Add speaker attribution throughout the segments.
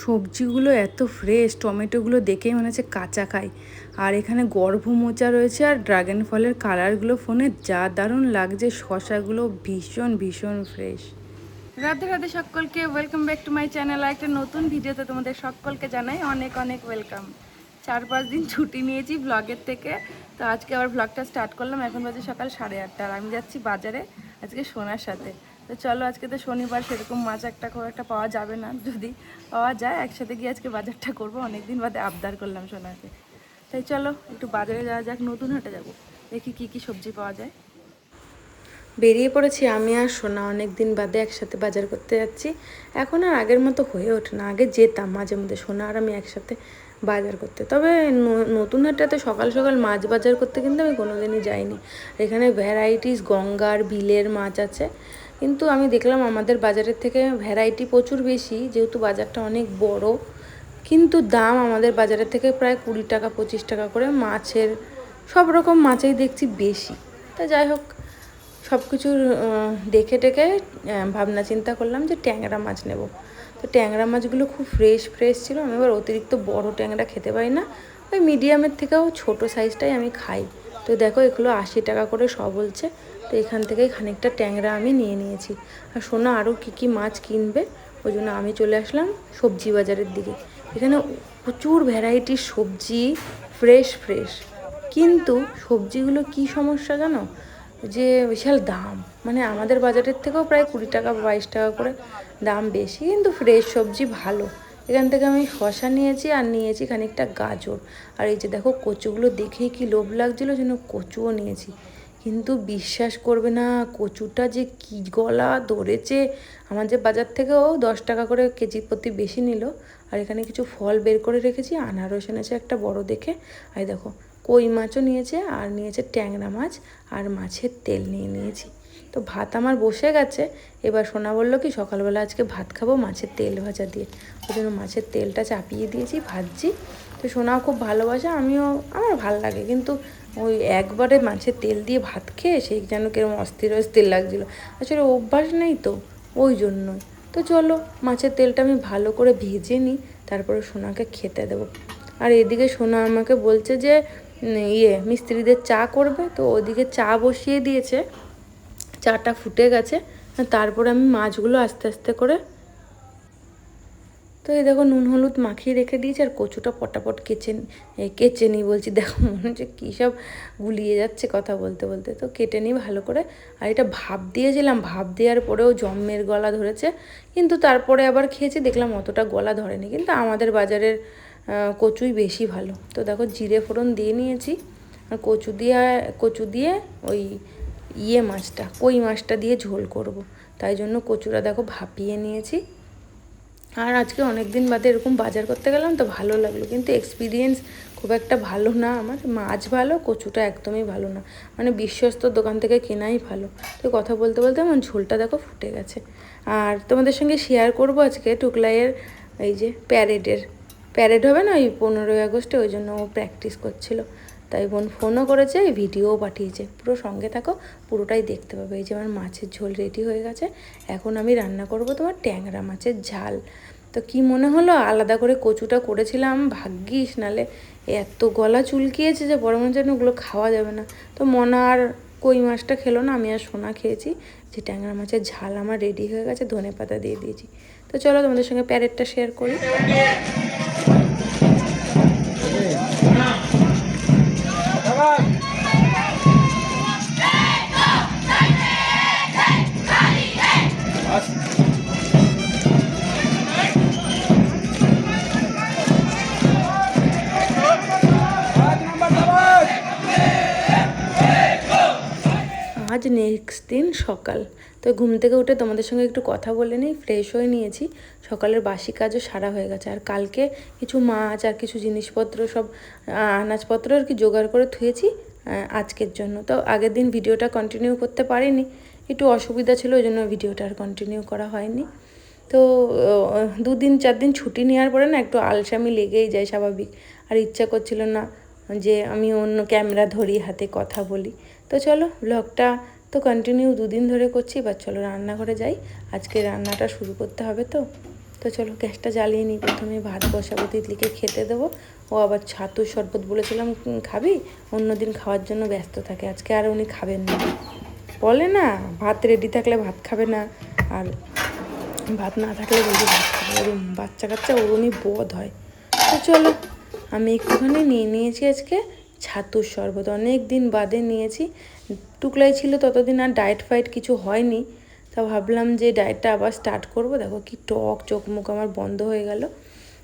Speaker 1: সবজিগুলো এত ফ্রেশ, টমেটোগুলো দেখেই মনে হচ্ছে কাঁচা খাই। আর এখানে গর্ভ মোচা রয়েছে, আর ড্রাগন ফলের কালারগুলো ফোনে যা দারুণ লাগছে। শশাগুলো ভীষণ ভীষণ ফ্রেশ। রাধে রাধে সকলকে, welcome back to my channel. একটা নতুন ভিডিওতে তোমাদের সকলকে জানাই অনেক অনেক ওয়েলকাম। 4-5 দিন ছুটি নিয়েছি ব্লগের থেকে, তো আজকে আবার ব্লগটা স্টার্ট করলাম। এখন বাজে সকাল 8:30, আর আমি যাচ্ছি বাজারে আজকে সোনার সাথে। তো চলো, আজকে তো শনিবার, সেরকম মাছ খুব একটা পাওয়া যাবে না, যদি পাওয়া যায় একসাথে গিয়ে আজকে বাজারটা করবো। অনেকদিন বাদে আবদার করলাম সোনাকে, তাই চলো একটু বাজারে যাওয়া যাক। নতুন হাটে যাবো, দেখি কি কি সবজি পাওয়া যায়। বেরিয়ে পড়েছি আমি আর সোনা, অনেক দিন বাদে একসাথে বাজার করতে যাচ্ছি। এখন আর আগের মতো হয়ে ওঠে না, আগে যেতাম মাঝে মধ্যে সোনা আর আমি একসাথে বাজার করতে। তবে নতুন হাটটাতে সকাল সকাল মাছ বাজার করতে কিন্তু আমি কোনোদিনই যাইনি। এখানে ভ্যারাইটিস গঙ্গার বিলের মাছ আছে, কিন্তু আমি দেখলাম আমাদের বাজারের থেকে ভ্যারাইটি প্রচুর বেশি, যেহেতু বাজারটা অনেক বড়। কিন্তু দাম আমাদের বাজারের থেকে প্রায় 20 টাকা 25 টাকা করে মাছের, সব রকম মাছেই দেখছি বেশি। তা যাই হোক, সব কিছুর দেখে টেকে ভাবনা চিন্তা করলাম যে ট্যাংরা মাছ নেব। তো ট্যাংরা মাছগুলো খুব ফ্রেশ ফ্রেশ ছিল। আমি এবার অতিরিক্ত বড় ট্যাংরা খেতে পারি না, ওই মিডিয়ামের থেকেও ছোট সাইজটাই আমি খাই। তো দেখো, এগুলো 80 টাকা করে সব বলছে। তো এখান থেকে খানিকটা ট্যাংরা আমি নিয়ে নিয়েছি। আর সোনা আরও কী কী মাছ কিনবে, ওই জন্য আমি চলে আসলাম সবজি বাজারের দিকে। এখানে প্রচুর ভ্যারাইটির সবজি, ফ্রেশ ফ্রেশ। কিন্তু সবজিগুলো কি সমস্যা জানো, যে বিশাল দাম। মানে আমাদের বাজারের থেকেও প্রায় 20 টাকা 22 টাকা করে দাম বেশি, কিন্তু ফ্রেশ সবজি ভালো। এখান থেকে আমি শসা নিয়েছি, আর নিয়েছি খানিকটা গাজর। আর এই যে দেখো, কচুগুলো দেখেই কি লোভ লাগছিলো, যেন কচুও নিয়েছি। কিন্তু বিশ্বাস করবে না, কচুটা যে কি গলা ধরেছে। আমাদের বাজার থেকেও 10 টাকা করে কেজি প্রতি বেশি নিল। আর এখানে কিছু ফল বের করে রেখেছি, আনারস এনেছে একটা বড় দেখে। আর দেখো, কই মাছও নিয়েছে, আর নিয়েছে ট্যাংরা মাছ, আর মাছের তেল নিয়ে নিয়েছি। তো ভাত আমার বসে গেছে। এবার সোনা বললো কি, সকালবেলা আজকে ভাত খাবো মাছের তেল ভাজা দিয়ে। ওই জন্য মাছের তেলটা চাপিয়ে দিয়েছি, ভাজছি। তো সোনাও খুব ভালোবাসে, আমার ভালো লাগে, কিন্তু ওই একবারে মাছের তেল দিয়ে ভাত খেয়ে সেই যেন কিরকম অস্থির অস্থির লাগছিলো। আসলে অভ্যাস নেই তো, ওই জন্যই। তো চলো, মাছের তেলটা আমি ভালো করে ভেজে নিই, তারপরে সোনাকে খেতে দেবো। আর এদিকে সোনা আমাকে বলছে যে মিস্ত্রিদের চা করবে, তো ওদিকে চা বসিয়ে দিয়েছে। চাটা ফুটে গেছে, তারপরে আমি মাছগুলো আস্তে আস্তে করে, তো এই দেখো নুন হলুদ মাখিয়ে রেখে দিয়েছি। আর কচুটা পটাপট কেচে নিই বলছি, দেখো মনে হচ্ছে কী সব গুলিয়ে যাচ্ছে কথা বলতে বলতে। তো কেটে নিই ভালো করে। আর এটা ভাপ দিয়েছিলাম, ভাপ দেওয়ার পরেও জম্মের গলা ধরেছে, কিন্তু তারপরে আবার খেয়েছি, দেখলাম অতটা গলা ধরেনি। কিন্তু আমাদের বাজারের কচুই বেশি ভালো। তো দেখো, জিরে ফোড়ন দিয়ে নিয়েছি। আর কচু দিয়ে ওই মাছটা, কই মাছটা দিয়ে ঝোল করব। তাই জন্য কচুটা দেখো ভাপিয়ে নিয়েছি। আর আজকে অনেক দিন বাদে এরকম বাজার করতে গেলাম, তো ভালো লাগলো। কিন্তু এক্সপিরিয়েন্স খুব একটা ভালো না আমার। মাছ ভালো, কচুটা একদমই ভালো না। মানে বিশ্বস্ত দোকান থেকে কেনাই ভালো। তো কথা বলতে বলতে আমার ঝোলটা দেখো ফুটে গেছে। আর তোমাদের সঙ্গে শেয়ার করব আজকে টুকলাইয়ের এই যে প্যারেড হবে না ওই 15ই আগস্টে, ওই জন্য ও প্র্যাকটিস করছিল। তাই বোন ফোনও করেছে, ভিডিওও পাঠিয়েছে। পুরো সঙ্গে থাকো, পুরোটাই দেখতে পাবে। এই যে আমার মাছের ঝোল রেডি হয়ে গেছে। এখন আমি রান্না করব তোমার ট্যাংরা মাছের ঝাল। তো কি মনে হলো, আলাদা করে কচুটা করেছিলাম, ভাগ্যিস, নালে এত গলা চুলকিয়েছে যে বড় মনে যেন ওগুলো খাওয়া যাবে না। তো মনা আর কই মাছটা খেলো না, আমি আর সোনা খেয়েছি। যে ট্যাংরা মাছের ঝাল আমার রেডি হয়ে গেছে, ধনেপাতা দিয়ে দিয়েছি। তো চলো তোমাদের সঙ্গে প্যারেডটা শেয়ার করি। আজ নেক্সট দিন সকাল। তো ঘুম থেকে উঠে তোমাদের সঙ্গে একটু কথা বলে নিই, ফ্রেশ হয়ে নিয়েছি, সকালের বাসি কাজও সারা হয়ে গেছে। আর কালকে কিছু মাছ আর কিছু জিনিসপত্র সব আনাজপত্র আর কি জোগাড় করে থুয়েছি আজকের জন্য। তো আগের দিন ভিডিওটা কন্টিনিউ করতে পারিনি, একটু অসুবিধা ছিল, ওই জন্য ভিডিওটা আর কন্টিনিউ করা হয়নি। তো 2-4 দিন ছুটি নেওয়ার পরে না একটু আলসামি লেগেই যায় স্বাভাবিক, আর ইচ্ছা করছিল না যে আমি অন্য ক্যামেরা ধরি হাতে কথা বলি। তো চলো ব্লগটা তো কন্টিনিউ 2 দিন ধরে করছি, এবার চলো রান্নাঘরে যাই, আজকে রান্নাটা শুরু করতে হবে। তো চলো গ্যাসটা জ্বালিয়ে নিই, প্রথমে ভাত বসাবো, তিতলিকে খেতে দেবো। ও আবার ছাতুর শরবত বলেছিলাম খাবি, অন্যদিন খাওয়ার জন্য ব্যস্ত থাকে, আজকে আর উনি খাবেন না, বলে না ভাত রেডি থাকলে ভাত খাবে না, আর ভাত না থাকলে বলছি ভাত খাবে, ওরম বাচ্চা কাচ্চা ওরমই বোধ হয়। তো চলো আমি একটুখানি নিয়ে নিয়েছি আজকে ছাতুর শরবত, অনেক দিন বাদে নিয়েছি। টুকলাই ছিল ততদিন আর ডায়েট ফাইট কিছু হয়নি, তা ভাবলাম যে ডায়েটটা আবার স্টার্ট করব। দেখো কি টক, চোখ মুখ আমার বন্ধ হয়ে গেল।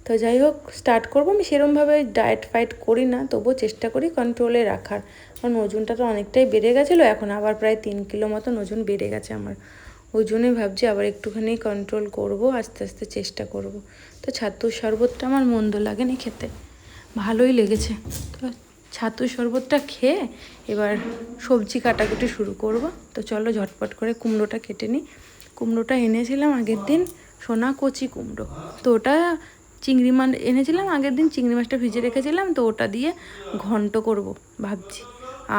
Speaker 1: তো যাই হোক স্টার্ট করবো। আমি সেরমভাবে ডায়েট ফাইট করি না, তবুও চেষ্টা করি কন্ট্রোলে রাখার, কারণ ওজনটা তো অনেকটাই বেড়ে গেছিলো, এখন আবার প্রায় 3 কিলো মতন ওজন বেড়ে গেছে আমার, ওই জন্যই ভাবছি আবার একটুখানি কন্ট্রোল করব, আস্তে আস্তে চেষ্টা করব। তো ছাতুর শরবতটা আমার মন্দ লাগেনি খেতে, ভালোই লেগেছে। তো ছাতুর শরবতটা খেয়ে এবার সবজি কাটাকুটি শুরু করব। তো চলো ঝটপট করে কুমড়োটা কেটে নিই। কুমড়োটা এনেছিলাম আগের দিন, সোনা কচি কুমড়ো, তো ওটা চিংড়ি মাছ এনেছিলাম আগের দিন, চিংড়ি মাছটা ভিজে রেখেছিলাম, তো ওটা দিয়ে ঘন্ট করব ভাবছি।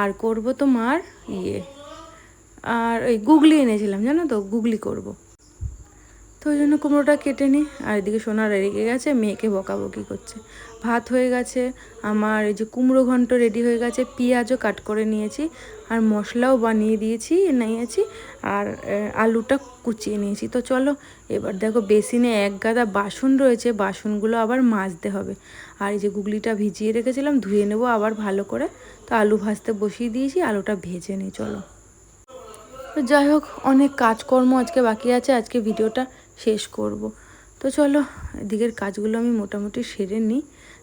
Speaker 1: আর করব তোমার আর ওই গুগলি এনেছিলাম, জানো তো, গুগলি করব। তো ওই জন্য কুমড়োটা কেটে নিই। আর এদিকে সোনা রেগে গেছে, মেয়েকে বকাবকি করছে। ভাত হয়ে গেছে আমার, এই যে কুমড়ো ঘন্ট রেডি হয়ে গেছে, পেঁয়াজও কাট করে নিয়েছি, আর মশলাও বানিয়ে নিয়েছি, আর আলুটা কুচিয়ে নিয়েছি। তো চলো এবার দেখো বেসিনে এক গাদা বাসন রয়েছে, বাসনগুলো আবার মাজতে হবে। আর এই যে গুগলিটা ভিজিয়ে রেখেছিলাম, ধুয়ে নেবো আবার ভালো করে। তো আলু ভাজতে বসিয়ে দিয়েছি, আলুটা ভেজে নিই চলো। তো যাই হোক অনেক কাজকর্ম আজকে বাকি আছে, আজকে ভিডিওটা শেষ করব। তো চলো এদিকের কাজগুলো আমি মোটামুটি সেরে নিই,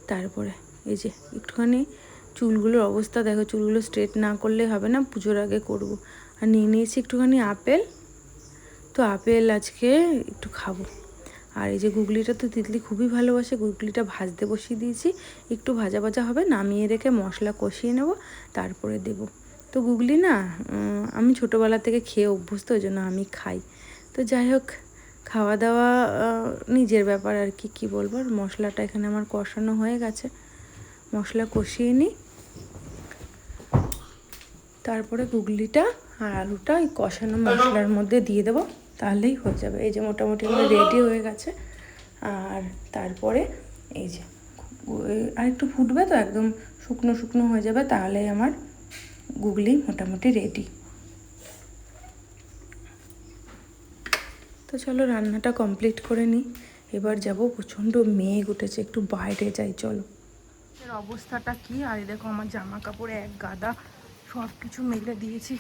Speaker 1: তারপরে এই যে একটুখানি চুলগুলোর অবস্থা দেখো, চুলগুলো স্ট্রেট না করলে হবে না, পুজোর আগে করব। আর নিয়ে নিয়েছি একটুখানি আপেল, তো আপেল আজকে একটু খাবো। আর এই যে গুগলিটা তো তিতলি খুবই ভালোবাসে, গুগলিটা ভাজতে বসিয়ে দিয়েছি, একটু ভাজা ভাজা হবে, নামিয়ে রেখে মশলা কষিয়ে নেব, তারপরে দেব। তো গুগলি না আমি ছোটোবেলা থেকে খেয়ে অভ্যস্ত, ওই জন্য আমি খাই। তো যাই হোক খাওয়া দাওয়া নিজের ব্যাপার আর কি বলবো। আর মশলাটা এখানে আমার কষানো হয়ে গেছে, মশলা কষিয়ে নিই, তারপরে গুগলিটা আর আলুটা ওই কষানো মশলার মধ্যে দিয়ে দেবো, তাহলেই হয়ে যাবে। এই যে মোটামুটি আমার রেডি হয়ে গেছে। আর তারপরে এই যে আর একটু ফুটবে, তো একদম শুকনো শুকনো হয়ে যাবে, তাহলেই আমার গুগলি মোটামুটি রেডি। তো চলো রান্নাটা কমপ্লিট করে নিই, এবার যাব। প্রচণ্ড মেঘ উঠেছে, একটু বাইরে যাই চলো। এর অবস্থাটা কি, আর দেখো আমার জামা কাপড় এক গাদা সব কিছু মেলে দিয়েছি,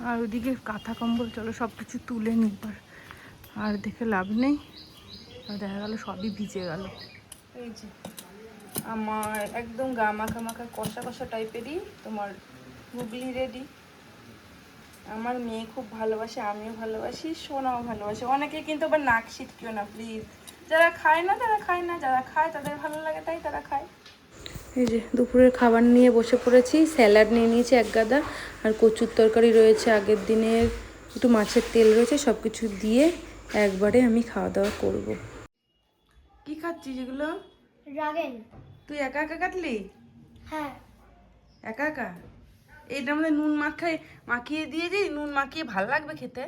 Speaker 1: আর ওদিকে কাঁথা কম্বল, চলো সব কিছু তুলে নিই এবার, আর দেখে লাভ নেই, আর দেখা গেলো সবই ভিজে গেল। এই যে আমার একদম গা মাখা মাখা কষা কষা টাইপেরই তোমার গুগলি রেডি। আমার মেয়ে খুব ভালোবাসে, আমিও ভালোবাসি, সোনাও ভালোবাসে। অনেকে কিন্তু আবার নাক ছিটকিও না প্লিজ, যারা খায় না তারা খায় না, যারা খায় তাদের ভালো লাগে তাই তারা খায়। এই যে দুপুরের খাবার নিয়ে বসে পড়েছি, স্যালাড নিয়ে নিয়েছি এক গাদা, আর কচুর তরকারি রয়েছে আগের দিনের, একটু মাছের তেল রয়েছে, সব কিছু দিয়ে একবারে আমি খাওয়া দাওয়া করব। কি খাচ্ছিস এগুলো?
Speaker 2: ড্রাগন।
Speaker 1: তুই একা একা কাটলি?
Speaker 2: হ্যাঁ।
Speaker 1: একা একা? এইটার মধ্যে নুন মাখিয়ে দিয়ে দিই, নুন মাখিয়ে ভালো লাগবে খেতে?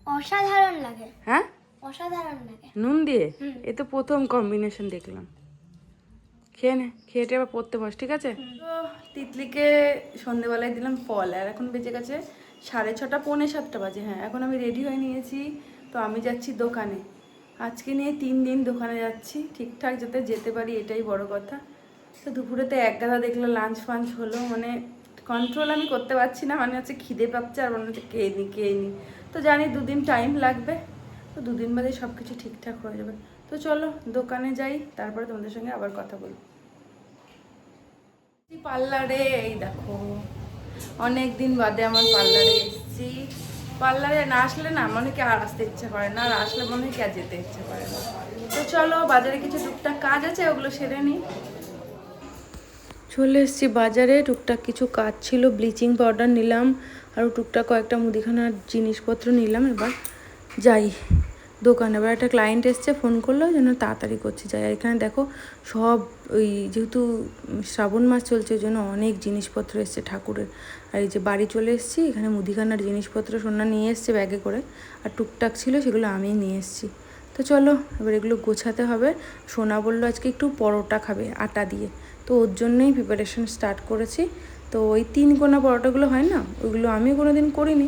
Speaker 2: অসাধারণ লাগে।
Speaker 1: হ্যাঁ
Speaker 2: অসাধারণ লাগে
Speaker 1: নুন দিয়ে? এ তো প্রথম কম্বিনেশন দেখলাম। খেয়ে নে, খেয়েটে আবার পড়তে বস, ঠিক আছে? তো তিতলিকে সন্ধেবেলায় দিলাম ফল, আর এখন বেজে গেছে 6:30, 6:45 বাজে। হ্যাঁ এখন আমি রেডি হয়ে নিয়েছি, তো আমি যাচ্ছি দোকানে। আজকে নিয়ে 3 দিন দোকানে যাচ্ছি, ঠিকঠাক যাতে যেতে পারি এটাই বড় কথা। তো দুপুরেতে এক গাদা দেখলো লাঞ্চ ফাঞ্চ হলো, মানে কন্ট্রোল আমি করতে পারছি না, মানে হচ্ছে খিদে পাচ্ছে আর মনে হচ্ছে খেয়ে নি। তো জানি 2 দিন টাইম লাগবে, তো 2 দিন বাদে সব কিছু ঠিকঠাক হয়ে যাবে। তো চলো দোকানে যাই, তারপরে তোমাদের সঙ্গে আবার কথা বলবো। পার্লারে এই দেখো অনেক দিন বাদে আমার পার্লারে এসেছি। পার্লারে না আসলে না মনে কি আর আসতে ইচ্ছে করে না, আর আসলে মনে হয় কি আর যেতে ইচ্ছে করে না। তো চলো বাজারে কিছু টুকটাক কাজ আছে, ওগুলো সেরে নিই। চলে এসেছি বাজারে, টুকটাক কিছু কাজ ছিল, ব্লিচিং পাউডার নিলাম, আর টুকটাক কয়েকটা মুদিখানার জিনিসপত্র নিলাম। এবার যাই দোকানে। এবার একটা ক্লায়েন্ট এসছে, ফোন করলো যেন তাড়াতাড়ি করছি যাই। আর এখানে দেখো সব ওই যেহেতু শ্রাবণ মাস চলছে ওই জন্য অনেক জিনিসপত্র এসছে ঠাকুরের। আর এই যে বাড়ি চলে এসেছি, এখানে মুদিখানার জিনিসপত্র সোনা নিয়ে এসছে ব্যাগে করে, আর টুকটাক ছিল সেগুলো আমি নিয়ে এসেছি। তো চলো এবার এগুলো গোছাতে হবে। সোনা বললো আজকে একটু পরোটা খাবে আটা দিয়ে, তো ওর জন্যই প্রিপারেশন স্টার্ট করেছি। তো ওই 3 কোনা পরোটাগুলো হয় না, ওইগুলো আমি কোনো দিন করিনি,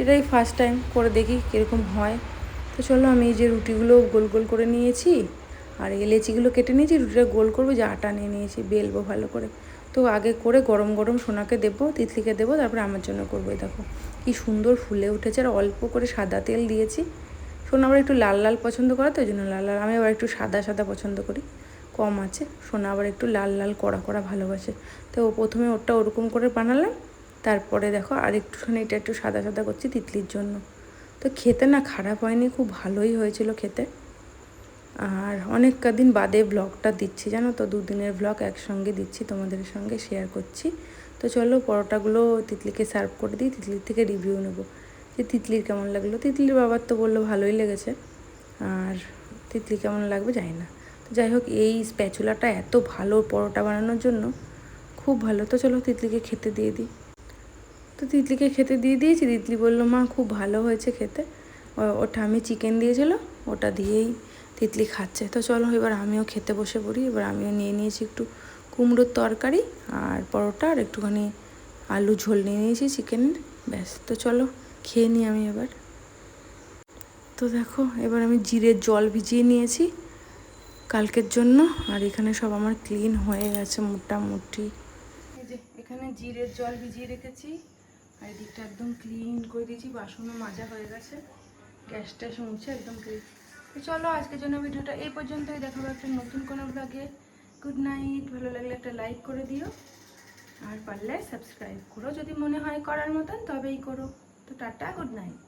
Speaker 1: এটাই ফার্স্ট টাইম করে দেখি কীরকম হয়। তো চলো আমি এই যে রুটিগুলো গোল গোল করে নিয়েছি, আর এই লেচিগুলো কেটে নিয়েছি, রুটিটা গোল করবো, যে আটা নিয়ে নিয়েছি বেলবো ভালো করে। তো আগে করে গরম গরম সোনাকে দেবো, তিতলিকে দেবো, তারপরে আমার জন্য করবো। এই দেখো কী সুন্দর ফুলে উঠেছে, আর অল্প করে সাদা তেল দিয়েছি। সোনা আবার একটু লাল লাল পছন্দ করে, তো ওই জন্য লাল লাল, আমি আবার একটু সাদা সাদা পছন্দ করি, কম আছে। সোনা আবার একটু লাল লাল কড়া কড়া ভালোবাসে, তো প্রথমে ওটা ওরকম করে বানালাম, তারপরে দেখো আর একটুখানি এটা একটু সাদা সাদা করছি তিতলির জন্য। তো খেতে না খারাপ হয়নি, খুব ভালোই হয়েছিল খেতে। আর অনেক কদিন বাদে ব্লগটা দিচ্ছি জানো তো, 2 দিনের ব্লগ একসঙ্গে দিচ্ছি, তোমাদের সঙ্গে শেয়ার করছি। তো চলো পরোটাগুলো তিতলিকে সার্ভ করে দিই, তিতলির থেকে রিভিউ নেবো যে তিতলির কেমন লাগলো। তিতলির বাবার তো বললো ভালোই লেগেছে, আর তিতলি কেমন লাগবে জানি না। তো যাই হোক, এই স্প্যাচুলাটা এত ভালো পরোটা বানানোর জন্য, খুব ভালো। তো চলো তিতলিকে খেতে দিয়ে দিই। তো তিতলিকে খেতে দিয়ে দিয়েছি, তিতলি বললো মা খুব ভালো হয়েছে খেতে। ওটা আমি চিকেন দিয়েছিল, ওটা দিয়েই তিতলি খাচ্ছে। তো চলো এবার আমিও খেতে বসে পড়ি। এবার আমিও নিয়ে নিয়েছি একটু কুমড়োর তরকারি আর পরোটা, আর একটুখানি আলু ঝোল নিয়ে নিয়েছি চিকেনের, ব্যাস। তো চলো খেয়ে নিই আমি এবার। তো দেখো এবার আমি জিরের জল ভিজিয়ে নিয়েছি কালকের জন্য, আর এখানে সব আমার ক্লিন হয়ে গেছে মোটামুটি। এই যে এখানে জিরের জল ভিজিয়ে রেখেছি, আর এদিকটা একদম ক্লিন করে দিয়েছি, বাসনও মাজা হয়ে গেছে, গ্যাসটা মুছে একদম ক্লিন। তো চলো আজকের জন্য ভিডিওটা এই পর্যন্তই, দেখাবো একটা নতুন কোনো ব্লগে। Good night. ভালো লাগলে একটা লাইক করে দিও, আর পারলে সাবস্ক্রাইব করো, যদি মনে হয় করার মতন তবেই করো। তো টাটা, গুড নাইট।